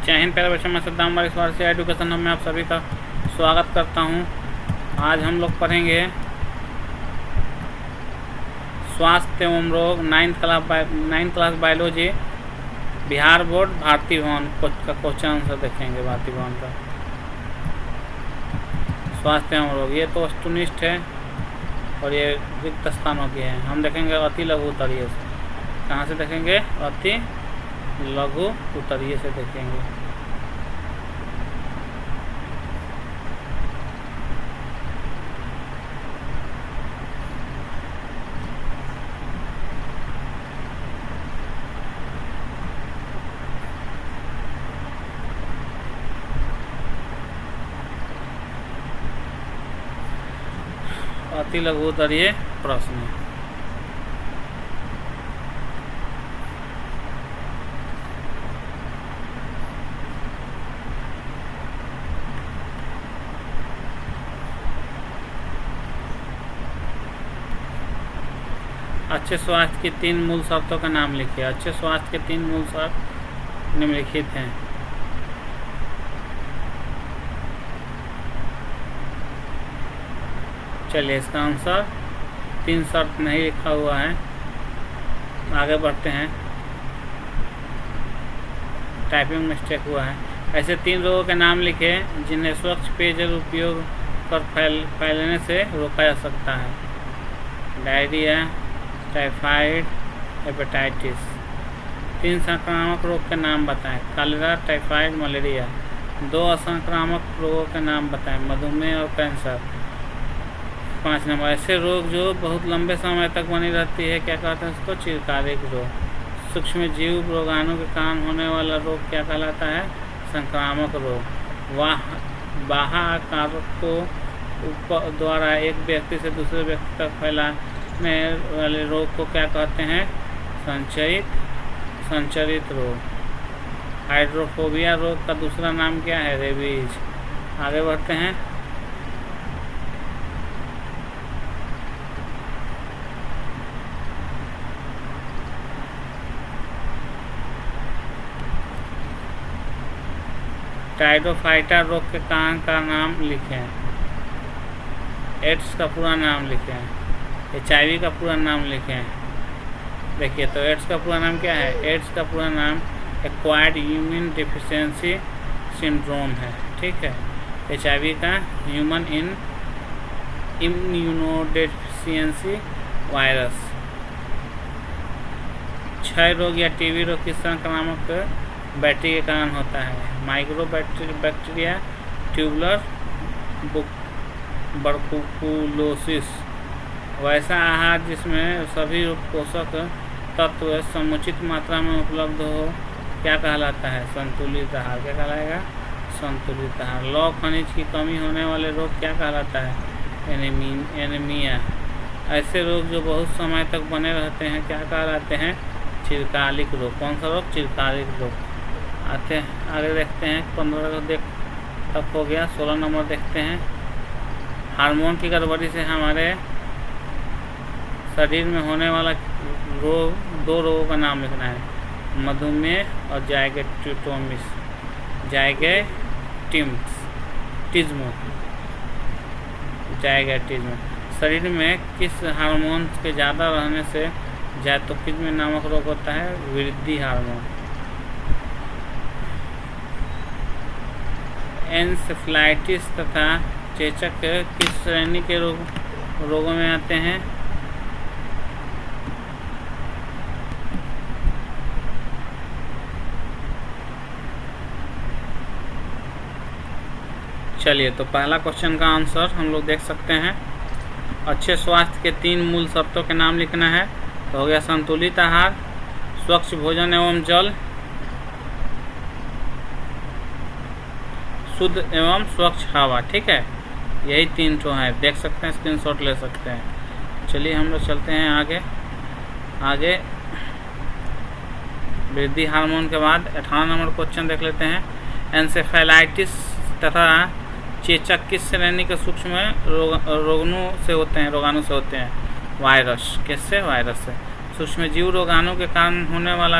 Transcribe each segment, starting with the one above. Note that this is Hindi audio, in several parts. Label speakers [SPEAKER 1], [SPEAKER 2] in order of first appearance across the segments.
[SPEAKER 1] जय हिंद प्यारे बच्चों, मैं सद्दाम हमारे इस बार से एजुकेशन हब में आप सभी का स्वागत करता हूं। आज हम लोग पढ़ेंगे स्वास्थ्य एवं रोग 9th class biology Bihar board Bharati Bhawan का क्वेश्चन आंसर देखेंगे। भारती भवन का स्वास्थ्य एवं रोग, ये तो वस्तुनिष्ठ है और ये रिक्त स्थानों की है। हम देखेंगे अति लघु उत्तरीय से। कहाँ से देखेंगे? अति लघु उत्तरीय से देखेंगे। अति लघु उत्तरीय प्रश्न। अच्छे स्वास्थ्य की 3 मूल शर्तों का नाम लिखिए। अच्छे स्वास्थ्य के 3 मूल शर्त निम्नलिखित हैं। चलिए, इसका आंसर 3 शर्त नहीं लिखा हुआ है। आगे बढ़ते हैं, टाइपिंग मिस्टेक हुआ है। ऐसे 3 रोगों के नाम लिखे जिन्हें स्वच्छ पेयजल उपयोग कर फैलने से रोका जा सकता है। Diarrhoea, typhoid, hepatitis. 3 संक्रामक रोग के नाम बताएं। Cholera, typhoid, malaria. 2 असंक्रामक रोगों के नाम बताएं। मधुमेह और कैंसर। 5 नंबर, ऐसे रोग जो बहुत लंबे समय तक बनी रहती है, क्या कहते हैं उसको? चिरकालिक रोग। सूक्ष्म जीव रोगाणु के कारण होने वाला रोग क्या कहलाता है? संक्रामक रोग। बाह्य कारकों द्वारा एक व्यक्ति से दूसरे व्यक्ति तक फैलाने वाले रोग को क्या कहते हैं? संचरित रोग। हाइड्रोफोबिया रोग का दूसरा नाम क्या है? रेबीज। आगे बढ़ते हैं, टाइडोफाइटा रोग के कारण का नाम लिखें। एड्स का पूरा नाम लिखें। HIV का पूरा नाम लिखें। देखिए, तो एड्स का पूरा नाम क्या है? एड्स का पूरा नाम एक्वायर्ड इम्यून डेफिशिएंसी सिंड्रोम है। ठीक है। HIV का ह्यूमन इम्यूनोडेफिशिएंसी वायरस। क्षय रोग या TB रोग किस संक्रामक बैक्टीरिया के कारण होता है? Mycobacteria, tuberculosis. वैसा आहार जिसमें सभी पोषक तत्व समुचित मात्रा में उपलब्ध हो क्या कहलाता है? संतुलित आहार। क्या कहलाएगा? संतुलित आहार। लौह खनिज की कमी होने वाले रोग क्या कहलाता है? एनीमिया। ऐसे रोग जो बहुत समय तक बने रहते हैं क्या कहलाते हैं? चिरकालिक रोग। कौन सा रोग? चिरकालिक रोग। आते आगे देखते हैं। 15 तक हो गया। 16 नंबर देखते हैं। हार्मोन की गड़बड़ी से हमारे शरीर में होने वाला रोग, 2 रोगों का नाम लिखना है। मधुमेह और जायगेटिज्म। शरीर में किस हार्मोन के ज़्यादा रहने से जायतोकिज्म नामक रोग होता है? वृद्धि हार्मोन। एन्सेफेलाइटिस तथा चेचक किस श्रेणी के रोगों में आते हैं? चलिए, तो पहला क्वेश्चन का आंसर हम लोग देख सकते हैं। अच्छे स्वास्थ्य के 3 मूल शर्तों के नाम लिखना है। तो हो गया संतुलित आहार, स्वच्छ भोजन एवं जल, शुद्ध एवं स्वच्छ हवा। ठीक है, यही 3 तो हैं। देख सकते हैं, स्क्रीनशॉट ले सकते हैं। चलिए, हम लोग चलते हैं आगे वृद्धि हार्मोन के बाद 18 नंबर क्वेश्चन देख लेते हैं। एन्सेफेलाइटिस तथा चेचक किस श्रेणी के सूक्ष्म रोगाणु से होते हैं? वायरस। किससे? वायरस से। सूक्ष्म जीव रोगाणु के कारण होने वाला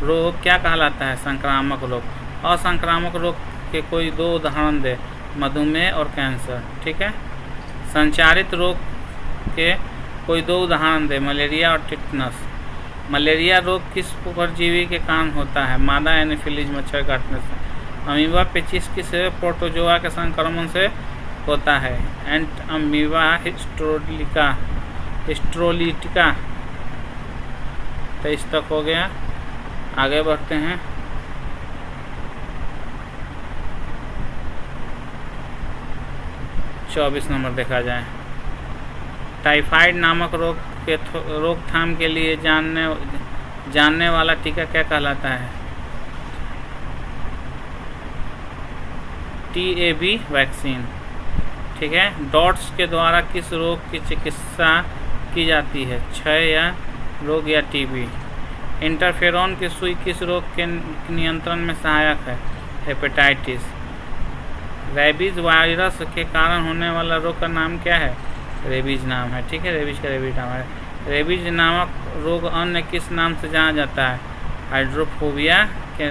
[SPEAKER 1] रोग क्या कहलाता है? संक्रामक रोग। असंक्रामक रोग के कोई 2 उदाहरण दे, मधुमेह और कैंसर। ठीक है। संचारित रोग के कोई 2 उदाहरण दे, मलेरिया और टिटनस। मलेरिया रोग किस परजीवी के कारण होता है? मादा एनोफिलीज मच्छर काटने से। अमीबा पेचिस किस प्रोटोजोआ के संक्रमण से होता है? एंट अमीबा हिस्टोलिटिका। 23 तक हो गया। आगे बढ़ते हैं। चौबीस नंबर देखा जाए। टाइफाइड नामक रोग के रोकथाम के लिए जानने वाला टीका क्या कहलाता है? TAB vaccine. ठीक है। डॉट्स के द्वारा किस रोग की चिकित्सा की जाती है? क्षय या रोग या टीबी। इंटरफेरॉन की सुई किस रोग के नियंत्रण में सहायक है? हेपेटाइटिस। रेबीज वायरस के कारण होने वाला रोग का नाम क्या है? रेबीज नाम है। ठीक है। रेबीज का रेबीज नाम है। रेबीज नामक रोग अन्य किस नाम से जाना जाता है? हाइड्रोफोबिया के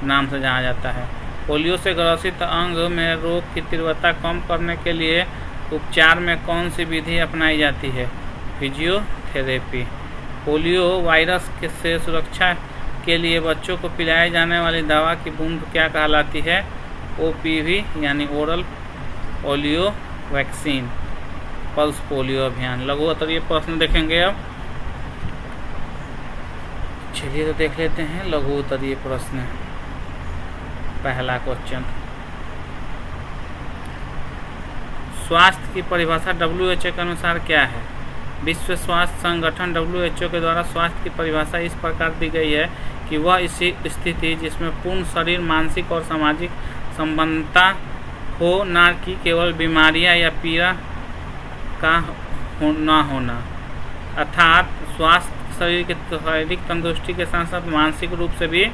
[SPEAKER 1] नाम से जाना जाता है। पोलियो से ग्रसित अंग में रोग की तीव्रता कम करने के लिए उपचार में कौन सी विधि अपनाई जाती है? फिजियोथेरेपी। पोलियो वायरस से सुरक्षा के लिए बच्चों को पिलाई जाने वाली दवा की बूंद क्या कहलाती है? OPV यानी oral polio vaccine. Pulse polio अभियान। लघु उत्तरीय प्रश्न देखेंगे अब। चलिए तो देख लेते हैं लघु उत्तरीय प्रश्न। पहला क्वेश्चन, स्वास्थ्य की परिभाषा WHO के अनुसार क्या है? विश्व स्वास्थ्य संगठन WHO के द्वारा स्वास्थ्य की परिभाषा इस प्रकार दी गई है कि वह इसी स्थिति जिसमें पूर्ण शरीर, मानसिक और सामाजिक संबद्धता हो, न कि केवल बीमारियां या पीड़ा का न होना। अर्थात स्वास्थ्य शरीर की शारीरिक तंदुरुस्ती के साथ साथ मानसिक रूप से भी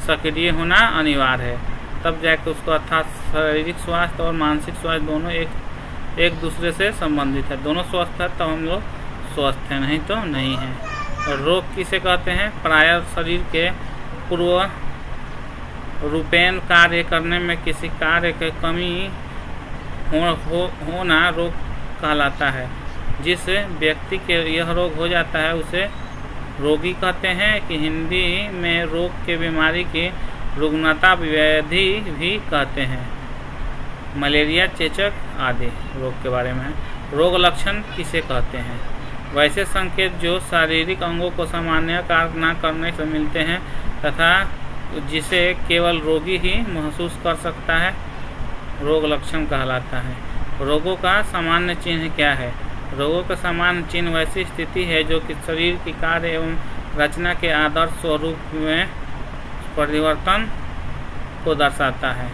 [SPEAKER 1] सक्रिय होना अनिवार्य है, तब जाकर उसको अर्थात शारीरिक स्वास्थ्य और मानसिक स्वास्थ्य दोनों एक दूसरे से संबंधित है। दोनों स्वस्थ है तो हम लोग स्वस्थ हैं, नहीं तो नहीं है। और रोग किसे कहते हैं? प्रायः शरीर के पूर्व रूपेण कार्य करने में किसी कार्य की कमी होना रोग कहलाता है। जिस व्यक्ति के यह रोग हो जाता है उसे रोगी कहते हैं कि हिंदी में रोग के बीमारी की रुग्णता व्याधि भी कहते हैं। मलेरिया, चेचक आदि रोग के बारे में। रोग लक्षण किसे कहते हैं? वैसे संकेत जो शारीरिक अंगों को सामान्य कार्य न करने से मिलते हैं तथा जिसे केवल रोगी ही महसूस कर सकता है, रोग लक्षण कहलाता है। रोगों का सामान्य चिन्ह क्या है? रोगों का सामान्य चिन्ह वैसी स्थिति है जो कि शरीर की कार्य एवं रचना के आदर्श स्वरूप में परिवर्तन को दर्शाता है।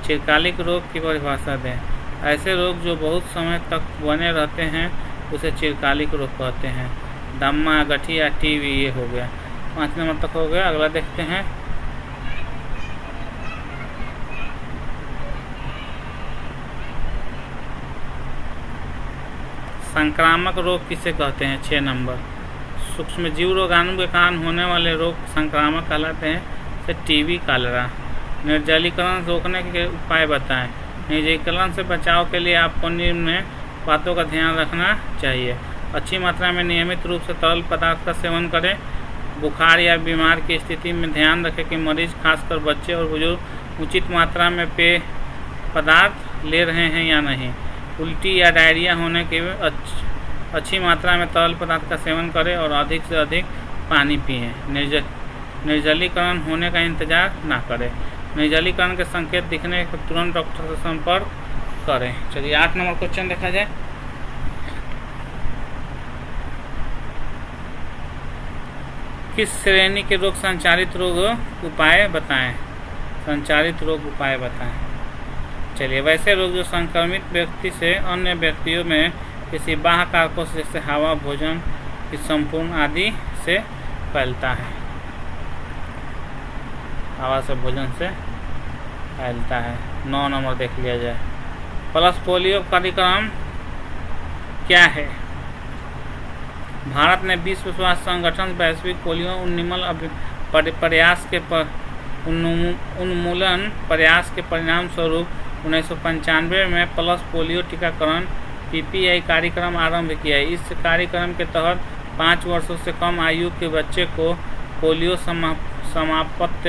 [SPEAKER 1] चिरकालिक रोग की परिभाषा दें। ऐसे रोग जो बहुत समय तक बने रहते हैं उसे चिरकालिक रोग कहते हैं। दमा, गठिया, टीबी ये हो गया। 5 नंबर तक हो गया। अगला देखते हैं। संक्रामक रोग किसे कहते हैं? 6 नंबर। सूक्ष्म जीव रोगाणु के कारण होने वाले रोग संक्रामक कहलाते हैं, जैसे टीबी, कॉलेरा। निर्जलीकरण रोकने के उपाय बताएं। निर्जलीकरण से बचाव के लिए आपको निम्न बातों का ध्यान रखना चाहिए। अच्छी मात्रा में नियमित रूप से तरल पदार्थ का सेवन करें। बुखार या बीमार की स्थिति में ध्यान रखें कि मरीज, खासकर बच्चे और बुजुर्ग, उचित मात्रा में पेय पदार्थ ले रहे हैं या नहीं। उल्टी या डायरिया होने के अच्छी मात्रा में तरल पदार्थ का सेवन करें और अधिक से अधिक पानी पिएं। निर्जलीकरण होने का इंतजार ना करें। निर्जलीकरण के संकेत दिखने पर तुरंत डॉक्टर से संपर्क करें। चलिए 8 नंबर क्वेश्चन देखा जाए। किस श्रेणी के रोग संचारित रोग उपाय बताएं? संचारित रोग उपाय बताएं। चलिए, वैसे रोग जो संक्रमित व्यक्ति से अन्य व्यक्तियों में किसी बाह्य कारकों से जैसे हवा, भोजन की संपूर्ण आदि से फैलता है। हवा से, भोजन से फैलता है। 9 नंबर देख लिया जाए। पल्स पोलियो कार्यक्रम क्या है? भारत ने विश्व स्वास्थ्य संगठन वैश्विक पोलियो उन्मूलन प्रयास के उन्मूलन प्रयास के परिणाम स्वरूप 1995 में पल्स पोलियो टीकाकरण PPI कार्यक्रम आरंभ किया। इस कार्यक्रम के तहत 5 वर्षों से कम आयु के बच्चे को पोलियो समाप्त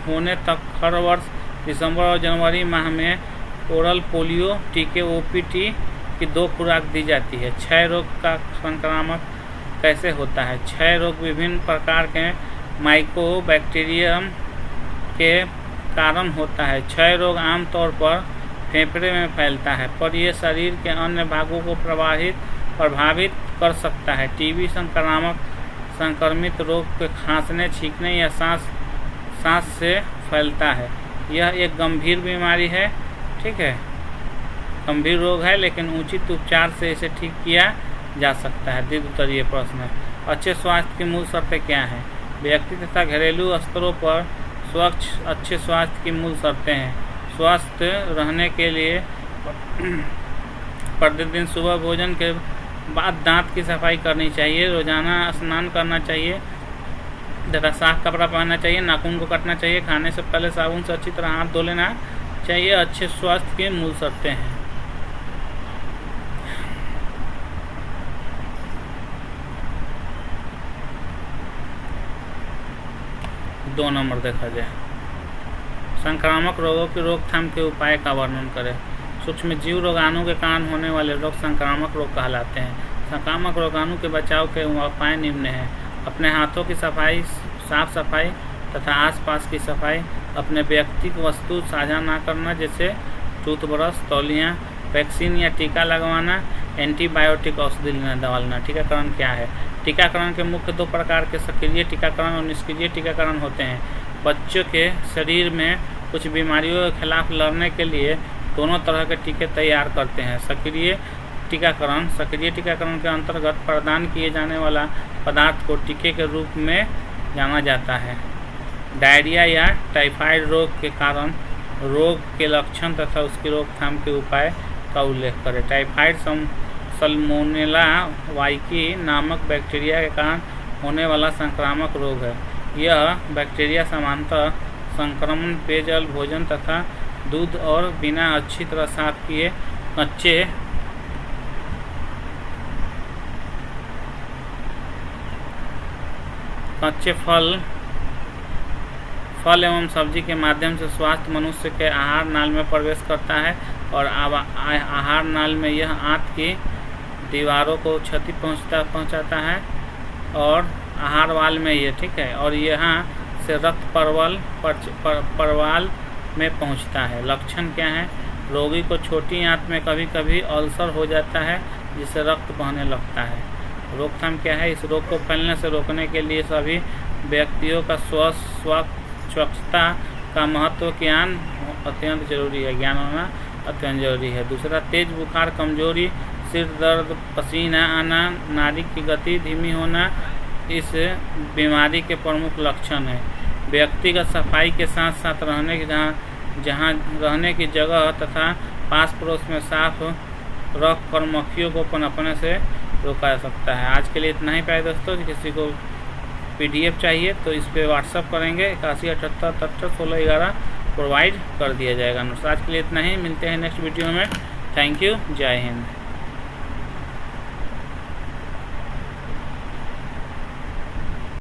[SPEAKER 1] होने तक हर वर्ष दिसंबर और जनवरी माह में ओरल पोलियो टीके OPT की 2 खुराक दी जाती है। क्षय रोग का संक्रामक कैसे होता है? क्षय रोग विभिन्न प्रकार के माइकोबैक्टीरियम के कारण होता है। क्षय रोग आमतौर पर फेफड़े में फैलता है, पर यह शरीर के अन्य भागों को प्रभावित कर सकता है। टीबी संक्रमित रोग के खांसने, छींकने या सांस से फैलता है। यह एक गंभीर बीमारी है, ठीक है, गंभीर रोग है, लेकिन उचित उपचार से इसे ठीक किया जा सकता है। दीर्घ उत्तरीय प्रश्न। अच्छे स्वास्थ्य की मूल शर्तें क्या हैं? व्यक्ति तथा घरेलू स्तरों पर स्वच्छ अच्छे स्वास्थ्य की मूल शर्तें हैं। स्वस्थ रहने के लिए प्रतिदिन सुबह भोजन के बाद दांत की सफाई करनी चाहिए, रोजाना स्नान करना चाहिए तथा साफ कपड़ा पहनना चाहिए, नाखून को काटना चाहिए, खाने से पहले साबुन से अच्छी तरह हाथ धो लेना चाहिए। अच्छे स्वास्थ्य की मूल शर्तें हैं। दो नंबर देखा जाए, संक्रामक रोगों की रोकथाम के उपाय का वर्णन करें। सूक्ष्म जीव रोगाणु के कारण होने वाले रोग संक्रामक रोग कहलाते हैं। संक्रामक रोगाणु के बचाव के उपाय निम्न हैं। अपने हाथों की साफ सफाई तथा आसपास की सफाई। अपने व्यक्तिगत वस्तु साझा ना करना, जैसे टूथब्रश, तौलिया, वैक्सीन या टीका लगवाना, एंटीबायोटिक औषधि लेना। टीकाकरण क्या है? टीकाकरण के मुख्य 2 प्रकार के सक्रिय टीकाकरण और निष्क्रिय टीकाकरण होते हैं। बच्चों के शरीर में कुछ बीमारियों के खिलाफ लड़ने के लिए दोनों तरह के टीके तैयार करते हैं। सक्रिय टीकाकरण के अंतर्गत प्रदान किए जाने वाला पदार्थ को टीके के रूप में जाना जाता है। डायरिया या टाइफाइड रोग के कारण रोग के लक्षण तथा उसकी रोकथाम के उपाय का उल्लेख करें। टाइफाइड सल्मोनेला वाइकी नामक बैक्टीरिया के कारण होने वाला संक्रामक रोग है। यह बैक्टीरिया सामान्यतः संक्रमण पेयजल, भोजन तथा दूध और बिना अच्छी तरह साफ किए कच्चे फल एवं सब्जी के माध्यम से स्वास्थ्य मनुष्य के आहार नाल में प्रवेश करता है और आहार नाल में यह आंत की दीवारों को क्षति पहुंचाता है और आहार वाल में ये, ठीक है, और यहाँ से रक्त परवाल में पहुंचता है। लक्षण क्या है? रोगी को छोटी आंत में कभी कभी अल्सर हो जाता है, जिससे रक्त बहने लगता है। रोकथाम क्या है? इस रोग को फैलने से रोकने के लिए सभी व्यक्तियों का स्वच्छता का महत्व ज्ञान अत्यंत जरूरी है, ज्ञान होना अत्यंत जरूरी है। दूसरा, तेज बुखार, कमजोरी, सिर दर्द, पसीना आना, नाड़ी की गति धीमी होना इस बीमारी के प्रमुख लक्षण हैं। व्यक्तिगत सफाई के साथ साथ जहाँ रहने की जगह तथा पास पड़ोस में साफ रख कर मक्खियों को पनपने से रोका जा सकता है। आज के लिए इतना ही प्यारे दोस्तों। किसी को PDF चाहिए तो इस पर व्हाट्सअप करेंगे, 8178771611 प्रोवाइड कर दिया जाएगा। आज के लिए इतना ही, मिलते हैं नेक्स्ट वीडियो में। थैंक यू, जय हिंद।